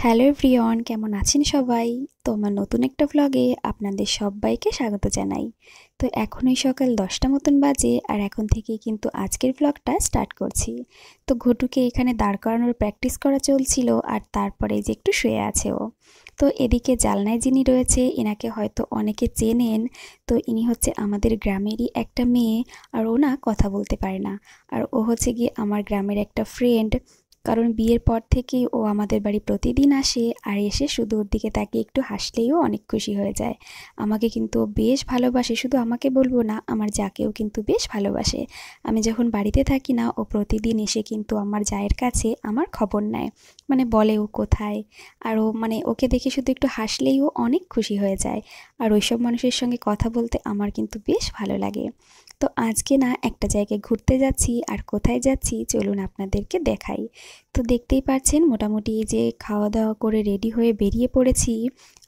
Hello everyone, কেমন আছেন সবাই? তো আমার নতুন একটা ভ্লগে আপনাদের সবাইকে স্বাগত জানাই। তো এখনই সকাল 10টা মতন বাজে আর এখন থেকেই কিন্তু আজকের ভ্লগটা স্টার্ট করছি। তো ঘটুকে এখানে দাঁড় করানোর প্র্যাকটিস করা চলছিল আর তারপরে যে একটু শুয়ে আছে ও। তো এদিকে জালনায় যিনি রয়েছে এনাকে হয়তো অনেকে চেনেন। তো ইনি হচ্ছে আমাদের গ্রামেরই একটা মেয়ে আর ও না কথা বলতে পারে না। আর ও হচ্ছে গিয়ে আমার গ্রামের একটা ফ্রেন্ড, কারণ বিয়ের পর থেকেই ও আমাদের বাড়ি প্রতিদিন আসে আর এসে শুধু ওর দিকে তাকিয়ে একটু হাসলেই ও অনেক খুশি হয়ে যায়। আমাকে কিন্তু ও বেশ ভালোবাসে, শুধু আমাকে বলবো না, আমার জাকেও কিন্তু বেশ ভালোবাসে। আমি যখন বাড়িতে থাকি না ও প্রতিদিন এসে কিন্তু আমার জায়ের কাছে আমার খবর নেয়, মানে বলে ও কোথায়। আর ও মানে ওকে দেখে শুধু একটু হাসলেই ও অনেক খুশি হয়ে যায়। আর ওইসব মানুষের সঙ্গে কথা বলতে আমার কিন্তু বেশ ভালো লাগে। তো আজকে না একটা জায়গায় ঘুরতে যাচ্ছি, আর কোথায় যাচ্ছি চলুন আপনাদেরকে দেখাই। তো দেখতেই পাচ্ছেন মোটামুটি এই যে খাওয়া দাওয়া করে রেডি হয়ে বেরিয়ে পড়েছি।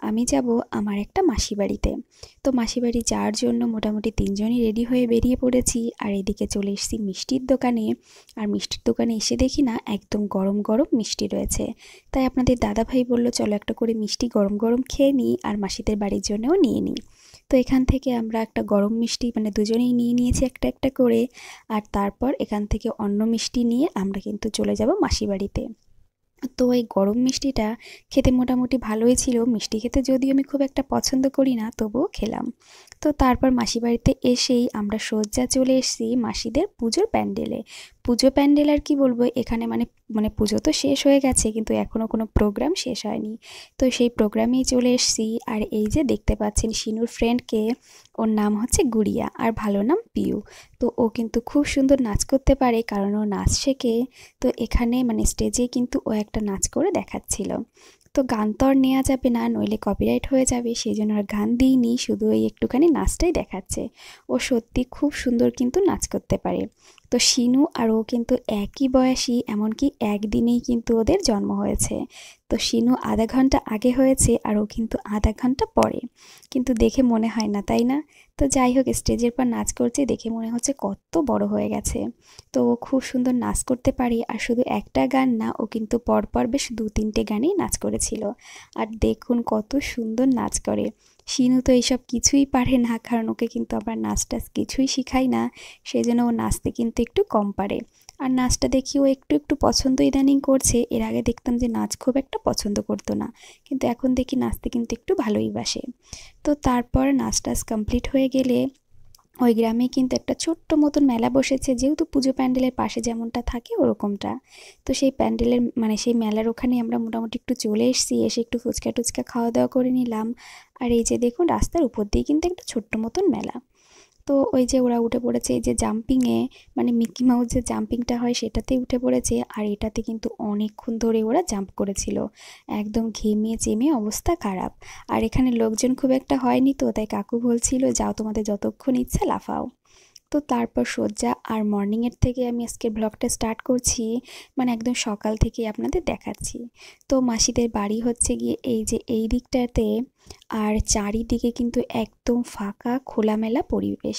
আমি যাব আমার একটা মাসি বাড়িতে। তো মাসি বাড়ি যাওয়ার জন্য মোটামুটি তিনজনই রেডি হয়ে বেরিয়ে পড়েছি। আর এদিকে চলে এসেছি মিষ্টির দোকানে। আর মিষ্টির দোকানে এসে দেখি না একদম গরম গরম মিষ্টি রয়েছে। তাই আপনাদের দাদাভাই বলল চলো একটা করে মিষ্টি গরম গরম খেয়ে নিই আর মাসিদের বাড়ির জন্যও নিয়ে নিই। তো এখান থেকে আমরা একটা গরম মিষ্টি মানে দুজনেই নিয়ে নিয়েছি একটা একটা করে। আর তারপর এখান থেকে অন্য মিষ্টি নিয়ে আমরা কিন্তু চলে যাব মাসি বাড়িতে। তো এই গরম মিষ্টিটা খেতে মোটামুটি ভালোই ছিল। মিষ্টি খেতে যদিও আমি খুব একটা পছন্দ করি না, তবুও খেলাম। তো তারপর মাসি বাড়িতে এসেই আমরা সোজা চলে এসেছি মাসিদের পুজোর প্যান্ডেলে। পুজো প্যান্ডেল আর কি বলবো, এখানে মানে মানে পুজো তো শেষ হয়ে গেছে কিন্তু এখনও কোনো প্রোগ্রাম শেষ হয়নি। তো সেই প্রোগ্রামেই চলে এসেছি। আর এই যে দেখতে পাচ্ছেন শিনুর ফ্রেন্ডকে, ওর নাম হচ্ছে গুড়িয়া আর ভালো নাম পিউ। তো ও কিন্তু খুব সুন্দর নাচ করতে পারে, কারণ ও নাচ শেখে। তো এখানে মানে স্টেজে কিন্তু ও একটা নাচ করে দেখাচ্ছিল। তো গান তো আর নেওয়া যাবে না, নইলে কপিরাইট হয়ে যাবে, সেই জন্য আর গান দিইনি, শুধু এই একটুখানি নাচটাই দেখাচ্ছে। ও সত্যি খুব সুন্দর কিন্তু নাচ করতে পারে। তো শিনু আর ও কিন্তু একই বয়সী, এমনকি একদিনেই কিন্তু ওদের জন্ম হয়েছে। তো শিনু আধা ঘন্টা আগে হয়েছে আর ও কিন্তু আধা ঘন্টা পরে, কিন্তু দেখে মনে হয় না, তাই না? তো যাই হোক, স্টেজের পর নাচ করছে দেখে মনে হচ্ছে কত বড় হয়ে গেছে। তো ও খুব সুন্দর নাচ করতে পারে, আর শুধু একটা গান না, ও কিন্তু পরপর বেশ 2-3টে গানেই নাচ করেছিল। আর দেখুন কত সুন্দর নাচ করে। শিনু তো এইসব কিছুই পারে না, কারণ ওকে কিন্তু আবার নাচ টাচ কিছুই শিখাই না, সেই জন্য ও নাচতে কিন্তু একটু কম পারে। আর নাচটা দেখি ও একটু একটু পছন্দ ইদানিং করছে, এর আগে দেখতাম যে নাচ খুব একটা পছন্দ করতো না, কিন্তু এখন দেখি নাচতে কিন্তু একটু ভালোই বাসে। তো তারপর নাচ টাচ কমপ্লিট হয়ে গেলে ওই গ্রামে কিন্তু একটা ছোট্ট মতন মেলা বসেছে, যেহেতু পুজো প্যান্ডেলের পাশে যেমনটা থাকে ওরকমটা। তো সেই প্যান্ডেলের মানে সেই মেলার ওখানে আমরা মোটামুটি একটু চলে এসেছি, এসে একটু ফুচকা টুচকা খাওয়া দাওয়া করে নিলাম। আর এই যে দেখুন রাস্তার উপর দিয়ে কিন্তু একটা ছোট্ট মতন মেলা। তো ওই যে ওরা উঠে পড়েছে এই যে জাম্পিংয়ে, মানে মিকি মাউস যে জাম্পিংটা হয় সেটাতেই উঠে পড়েছে। আর এটাতে কিন্তু অনেকক্ষণ ধরে ওরা জাম্প করেছিল, একদম ঘেমে চেমে অবস্থা খারাপ। আর এখানে লোকজন খুব একটা হয়নি, তো তাই কাকু বলছিল যাও তোমাদের যতক্ষণ ইচ্ছা লাফাও। তো তারপর সজ্জা আর মর্নিংয়ের থেকে আমি আজকের ব্লগটা স্টার্ট করছি, মানে একদম সকাল থেকে আপনাদের দেখাচ্ছি। তো মাসিদের বাড়ি হচ্ছে গিয়ে এই যে এই দিকটাতে, আর চারিদিকে কিন্তু একদম ফাঁকা খোলামেলা পরিবেশ,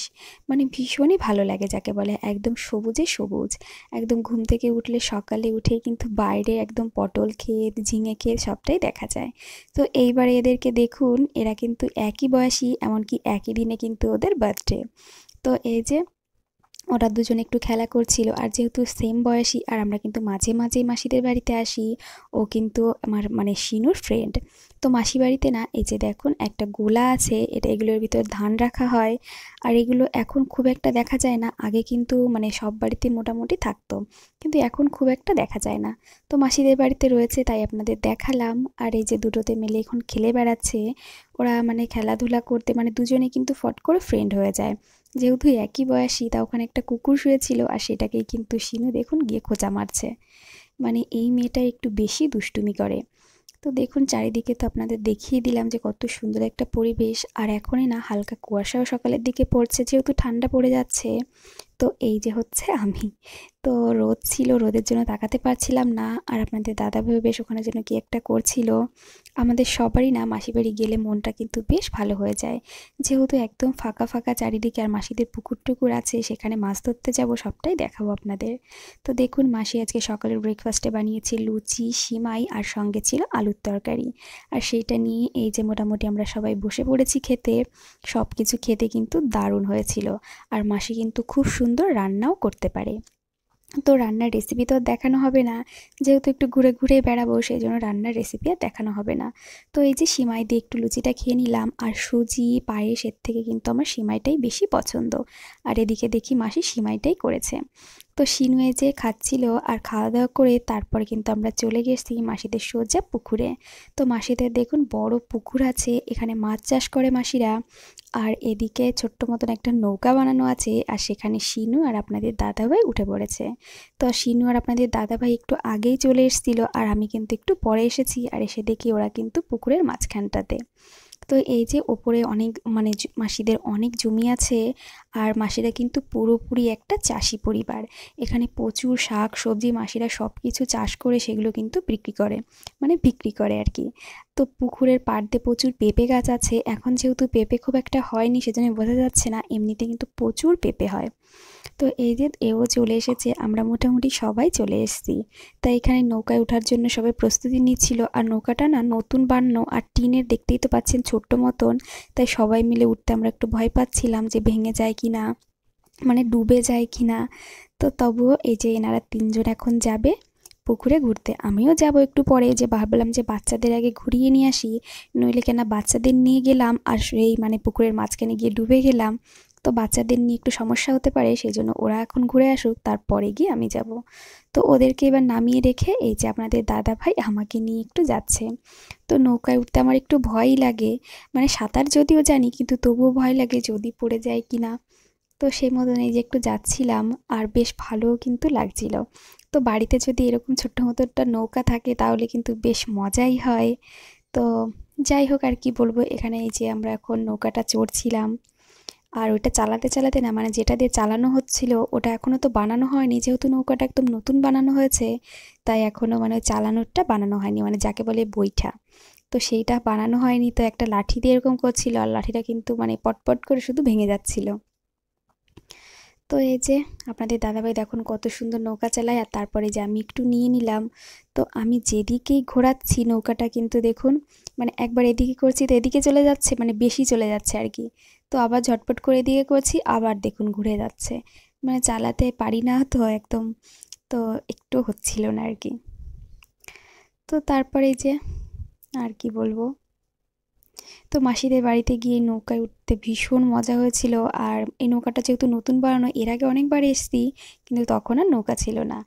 মানে ভীষণই ভালো লাগে যাকে বলে, একদম সবুজে সবুজ। একদম ঘুম থেকে উঠলে সকালে উঠেই কিন্তু বাইরে একদম পটল ক্ষেত ঝিঙে ক্ষেত সবটাই দেখা যায়। তো এইবারে এদেরকে দেখুন, এরা কিন্তু একই বয়সী, এমনকি একই দিনে কিন্তু ওদের বার্থডে। তো এই যে ওরা দুজনে একটু খেলা করছিল, আর যেহেতু সেম বয়সী আর আমরা কিন্তু মাঝে মাঝেই মাসিদের বাড়িতে আসি, ও কিন্তু আমার মানে শিনুর ফ্রেন্ড। তো মাসি বাড়িতে না এই যে দেখুন একটা গোলা আছে, এটা এগুলোর ভিতর ধান রাখা হয়। আর এগুলো এখন খুব একটা দেখা যায় না, আগে কিন্তু মানে সব বাড়িতে মোটামুটি থাকতো, কিন্তু এখন খুব একটা দেখা যায় না। তো মাসিদের বাড়িতে রয়েছে তাই আপনাদের দেখালাম। আর এই যে দুটোতে মিলে এখন খেলে বেড়াচ্ছে। ওরা মানে খেলাধুলা করতে মানে দুজনে কিন্তু ফট করে ফ্রেন্ড হয়ে যায়, যেহেতু একই বয়সী। তা ওখানে একটা কুকুর শুয়েছিল আর সেটাকেই কিন্তু শিনু দেখুন গিয়ে খোঁচা মারছে, মানে এই মেয়েটা একটু বেশি দুষ্টুমি করে। তো দেখুন চারিদিকে তো আপনাদের দেখিয়ে দিলাম যে কত সুন্দর একটা পরিবেশ। আর এখনই না হালকা কুয়াশাও সকালের দিকে পড়ছে, যেহেতু ঠান্ডা পড়ে যাচ্ছে। তো এই যে হচ্ছে আমি, তো রোদ ছিল, রোদের জন্য তাকাতে পারছিলাম না। আর আপনাদের দাদাভাই বেশ ওখানে যেন কি একটা করছিল। আমাদের সবারই না মাসির বাড়ি গেলে মনটা কিন্তু বেশ ভালো হয়ে যায়, যেহেতু একদম ফাঁকা ফাঁকা চারিদিকে, আর মাসিদের পুকুর টুকুর আছে, সেখানে মাছ ধরতে যাব, সবটাই দেখাবো আপনাদের। তো দেখুন, মাসি আজকে সকালের ব্রেকফাস্টে বানিয়েছে লুচি, সিমাই, আর সঙ্গে ছিল আলুর তরকারি। আর সেইটা নিয়ে এই যে মোটামুটি আমরা সবাই বসে পড়েছি খেতে। সব কিছু খেতে কিন্তু দারুণ হয়েছিল। আর মাসি কিন্তু খুব সুন্দর রান্নাও করতে পারে। তো রান্নার রেসিপি তো আর দেখানো হবে না, যেহেতু একটু ঘুরে ঘুরে বেড়াবো, সেই জন্য রান্নার রেসিপি আর দেখানো হবে না। তো এই যে সিমাই দিয়ে একটু লুচিটা খেয়ে নিলাম, আর সুজি পায়েস, এর থেকে কিন্তু আমার সিমাইটাই বেশি পছন্দ। আর এদিকে দেখি মাসি সিমাইটাই করেছে। তো সিনুয়ে যে খাচ্ছিল, আর খাওয়া দাওয়া করে তারপরে কিন্তু আমরা চলে গেছি মাসিদের সোজা পুকুরে। তো মাসিদের দেখুন বড় পুকুর আছে, এখানে মাছ চাষ করে মাসিরা। আর এদিকে ছোট্ট মতন একটা নৌকা বানানো আছে, আর সেখানে শিনু আর আপনাদের দাদাভাই উঠে পড়েছে। তো শিনু আর আপনাদের দাদাভাই একটু আগেই চলে এসেছিলো, আর আমি কিন্তু একটু পরে এসেছি। আর এসে দেখি ওরা কিন্তু পুকুরের মাঝখানটাতে। তো এই যে ওপরে অনেক মানে মাসিদের অনেক জমি আছে, আর মাসিরা কিন্তু পুরোপুরি একটা চাষি পরিবার। এখানে প্রচুর শাক সবজি মাসিরা সব কিছু চাষ করে সেগুলো কিন্তু বিক্রি করে আর কি। তো পুকুরের পাড় দিয়ে প্রচুর পেঁপে গাছ আছে। এখন যেহেতু পেঁপে খুব একটা হয়নি, সেজন্য বোঝা যাচ্ছে না, এমনিতে কিন্তু প্রচুর পেঁপে হয়। তো এই যে এও চলে এসেছে, আমরা মোটামুটি সবাই চলে এসেছি। তাই এখানে নৌকায় ওঠার জন্য সবাই প্রস্তুতি নিচ্ছিল। আর নৌকাটা না নতুন বানানো, আর টিনের, দেখতেই তো পাচ্ছেন ছোট্ট মতন। তাই সবাই মিলে উঠতে আমরা একটু ভয় পাচ্ছিলাম যে ভেঙে যায় কি না, মানে ডুবে যায় কি না। তো তবুও এই যে এনারা তিনজন এখন যাবে পুকুরে ঘুরতে, আমিও যাব একটু পরে। যে ভাবলাম যে বাচ্চাদের আগে ঘুরিয়ে নিয়ে আসি, নইলে কেনা বাচ্চাদের নিয়ে গেলাম আর সেই পুকুরের মাঝখানে গিয়ে ডুবে গেলাম, তো বাচ্চাদের নিয়ে একটু সমস্যা হতে পারে, সেই জন্য ওরা এখন ঘুরে আসুক, তারপরে গিয়ে আমি যাব। তো ওদেরকে এবার নামিয়ে রেখে এই যে আপনাদের দাদা ভাই আমাকে নিয়ে একটু যাচ্ছে। তো নৌকায় উঠতে আমার একটু ভয়ই লাগে, মানে সাঁতার যদিও জানি, কিন্তু তবুও ভয় লাগে যদি পড়ে যায় কি না। তো সেই মতন এই যে একটু যাচ্ছিলাম, আর বেশ ভালোও কিন্তু লাগছিল। তো বাড়িতে যদি এরকম ছোট্ট মতো একটা নৌকা থাকে তাহলে কিন্তু বেশ মজাই হয়। তো যাই হোক, আর কি বলবো, এখানে এই যে আমরা এখন নৌকাটা চড়ছিলাম। আর ওইটা চালাতে চালাতে না, মানে যেটা দিয়ে চালানো হচ্ছিল ওটা এখনও তো বানানো হয়নি, যেহেতু নৌকাটা একদম নতুন বানানো হয়েছে, তাই এখনও মানে চালানোরটা বানানো হয়নি, মানে যাকে বলে বৈঠা। তো সেইটা বানানো হয়নি, তো একটা লাঠি দিয়ে এরকম করছিল, আর লাঠিটা কিন্তু মানে পটপট করে শুধু ভেঙে যাচ্ছিল। তো এই যে আপনাদের দাদাভাই দেখুন কত সুন্দর নৌকা চালায়, আর তারপরে যে আমি একটু নিয়ে নিলাম। তো আমি যেদিকেই ঘোরাচ্ছি নৌকাটা কিন্তু দেখুন, মানে একবার এদিকে করছি তো এদিকে চলে যাচ্ছে, মানে বেশি চলে যাচ্ছে আর কি। তো আবার ঝটপট করে এদিকে করছি, আবার দেখুন ঘুরে যাচ্ছে, মানে চালাতে পারি না তো একদম। তো একটু হচ্ছিল না আর কি। তো তারপরে এই যে আর কি বলবো, তো মাসিদের বাড়িতে গিয়ে নৌকায় উঠতে ভীষণ মজা হয়েছিল। আর এই নৌকাটা যেহেতু নতুন বানানো, এর আগে অনেকবার এসেছি, কিন্তু তখন আর নৌকা ছিল না।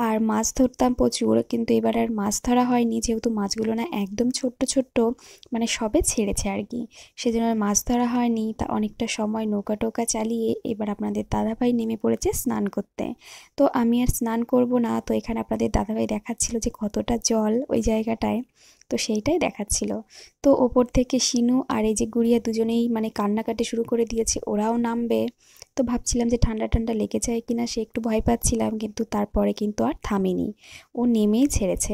আর মাছ ধরতাম প্রচুর, কিন্তু এবার আর মাছ ধরা হয়নি, যেহেতু মাছগুলো না একদম ছোট্ট ছোট্ট, মানে সবে ছেড়েছে আর কি, সেজন্য আর মাছ ধরা হয়নি। তা অনেকটা সময় নৌকা টোকা চালিয়ে এবার আপনাদের দাদাভাই নেমে পড়েছে স্নান করতে। তো আমি আর স্নান করব না, তো এখানে আপনাদের দাদাভাই দেখাচ্ছিল যে কতটা জল ওই জায়গাটায়, তো সেইটাই দেখাচ্ছিল। তো ওপর থেকে শিনু আর এই যে গুড়িয়া দুজনেই মানে কান্নাকাটি শুরু করে দিয়েছে, ওরাও নামবে। তো ভাবছিলাম যে ঠান্ডা ঠান্ডা লেগে যায় কিনা, সে একটু ভয় পাচ্ছিলাম, কিন্তু তারপরে কিন্তু আর থামেনি, ও নেমেই ছেড়েছে।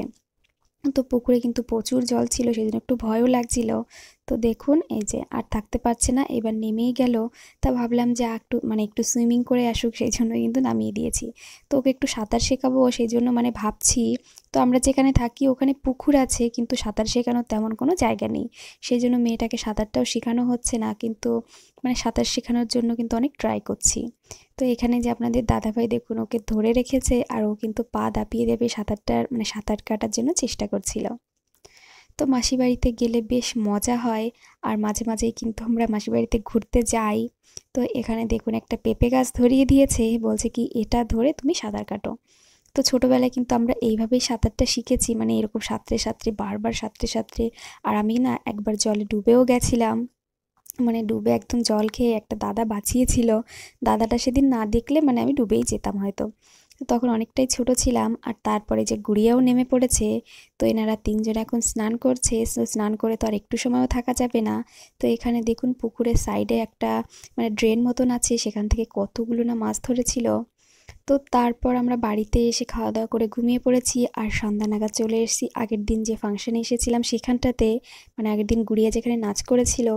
তো পুকুরে কিন্তু প্রচুর জল ছিল, সেই জন্য একটু ভয়ও লাগছিল। তো দেখুন এই যে আর থাকতে পারছে না, এবার নেমেই গেল। তা ভাবলাম যে একটু সুইমিং করে আসুক, সেই জন্য কিন্তু নামিয়ে দিয়েছি। তো ওকে একটু সাঁতার শেখাবো, সেই জন্য মানে ভাবছি। তো আমরা যেখানে থাকি ওখানে পুকুর আছে, কিন্তু সাঁতার শেখানোর তেমন কোনো জায়গা নেই, সেই জন্য মেয়েটাকে সাঁতারটাও শেখানো হচ্ছে না, কিন্তু মানে সাঁতার শেখানোর জন্য কিন্তু অনেক ট্রাই করছি। তো এখানে যে আপনাদের দাদাভাই দেখুন ওকে ধরে রেখেছে, আর ও কিন্তু পা দাপিয়ে দেবে সাঁতার কাটার জন্য চেষ্টা করছিল। তো মাসি বাড়িতে গেলে বেশ মজা হয়, আর মাঝে মাঝেই কিন্তু আমরা মাসি বাড়িতে ঘুরতে যাই। তো এখানে দেখুন একটা পেঁপে গাছ ধরিয়ে দিয়েছে, বলছে কি এটা ধরে তুমি সাঁতার কাটো। তো ছোটোবেলায় কিন্তু আমরা এইভাবেই সাঁতারটা শিখেছি, মানে এরকম সাঁতরে সাঁতরে বারবার সাঁতরে সাঁতরে। আর আমি না একবার জলে ডুবেও গেছিলাম, মানে ডুবে একদম জল খেয়ে একটা দাদা বাঁচিয়েছিল। দাদাটা সেদিন না দেখলে মানে আমি ডুবেই যেতাম হয়তো। তো তখন অনেকটাই ছোট ছিলাম। আর তারপরে যে গুড়িয়াও নেমে পড়েছে। তো এনারা তিনজন এখন স্নান করছে, তো স্নান করে তো আর একটু সময়ও থাকা যাবে না। তো এখানে দেখুন পুকুরের সাইডে একটা মানে ড্রেন মতন আছে, সেখান থেকে কতগুলো না মাছ ধরেছিল। তো তারপর আমরা বাড়িতে এসে খাওয়া দাওয়া করে ঘুমিয়ে পড়েছি আর সন্ধ্যা নাগাদ চলে এসেছি আগের দিন যে ফাংশনে এসেছিলাম সেখানটাতে, মানে আগের দিন গুড়িয়া যেখানে নাচ করেছিল।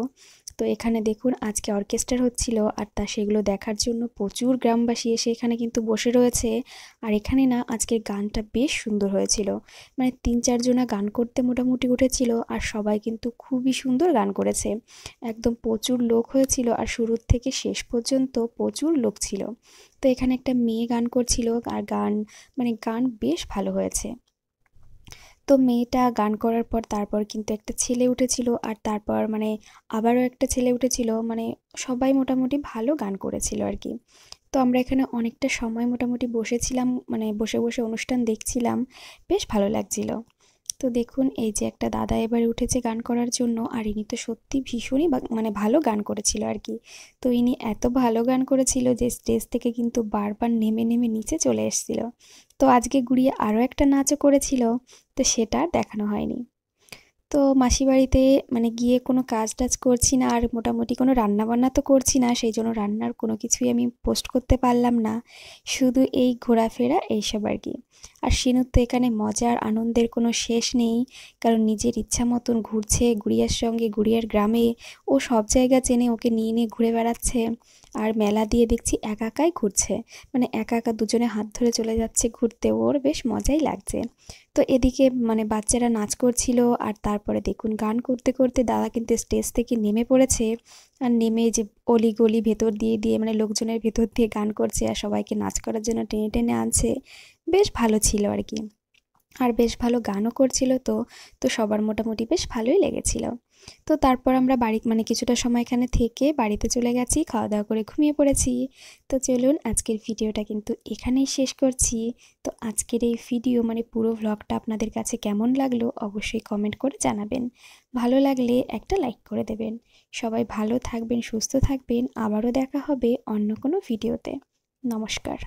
তো এখানে দেখুন আজকে অর্কেস্ট্রা হচ্ছিল আর সেগুলো দেখার জন্য প্রচুর গ্রামবাসী এসে এখানে কিন্তু বসে রয়েছে। আর এখানে না আজকের গানটা বেশ সুন্দর হয়েছিল, মানে 3-4 জনা গান করতে মোটামুটি উঠেছিল আর সবাই কিন্তু খুবই সুন্দর গান করেছে। একদম প্রচুর লোক হয়েছিল আর শুরু থেকে শেষ পর্যন্ত প্রচুর লোক ছিল। তো এখানে একটা মেয়ে গান করছিল আর গান বেশ ভালো হয়েছে। তো মেয়েটা গান করার পর তারপর কিন্তু একটা ছেলে উঠেছিল আর তারপর আবারও একটা ছেলে উঠেছিল, সবাই মোটামুটি ভালো গান করেছিল আর কি। তো আমরা এখানে অনেকটা সময় মোটামুটি বসেছিলাম, বসে বসে অনুষ্ঠান দেখছিলাম, বেশ ভালো লাগছিল। তো দেখুন এই যে একটা দাদা এবারে উঠেছে গান করার জন্য আর ইনি তো সত্যি ভীষণই ভালো গান করেছিল আর কি। তো ইনি এত ভালো গান করেছিল যে স্টেজ থেকে কিন্তু বারবার নেমে নেমে নিচে চলে এসেছিল। তো আজকে গুড়িয়ে আরও একটা নাচও করেছিল, তো সেটা আর দেখানো হয়নি। তো মাসি বাড়িতে গিয়ে কোনো কাজ টাজ করছি না আর মোটামুটি কোনো রান্নাবান্না তো করছি না, সেই জন্য রান্নার কোনো কিছুই আমি পোস্ট করতে পারলাম না, শুধু এই ঘোরাফেরা এইসব আর কি। আর শিনুর তো এখানে মজার আনন্দের কোনো শেষ নেই, কারণ নিজের ইচ্ছা মতন ঘুরছে গুড়িয়ার সঙ্গে, গুড়িয়ার গ্রামে ও সব জায়গা চেনে, ওকে নিয়ে নিয়ে ঘুরে বেড়াচ্ছে। আর মেলা দিয়ে দেখছি একা একাই ঘুরছে, একা একা দুজনে হাত ধরে চলে যাচ্ছে ঘুরতে, ওর বেশ মজাই লাগছে। তো এদিকে বাচ্চারা নাচ করছিল আর তারপরে দেখুন গান করতে করতে দাদা কিন্তু স্টেজ থেকে নেমে পড়েছে আর নেমে যে অলি গলি ভেতর দিয়ে দিয়ে লোকজনের ভেতর দিয়ে গান করছে আর সবাইকে নাচ করার জন্য টেনে টেনে আনছে। বেশ ভালো ছিল আর কি, আর বেশ ভালো গানও করছিল। তো তো সবার মোটামুটি বেশ ভালোই লেগেছিল। তো তারপর আমরা বাড়ি কিছুটা সময় এখানে থেকে বাড়িতে চলে গেছি, খাওয়া দাওয়া করে ঘুমিয়ে পড়েছি। তো চলুন আজকের ভিডিওটা কিন্তু এখানেই শেষ করছি। তো আজকের এই ভিডিও পুরো ভ্লগটা আপনাদের কাছে কেমন লাগলো অবশ্যই কমেন্ট করে জানাবেন, ভালো লাগলে একটা লাইক করে দেবেন। সবাই ভালো থাকবেন, সুস্থ থাকবেন, আবারও দেখা হবে অন্য কোনো ভিডিওতে। নমস্কার।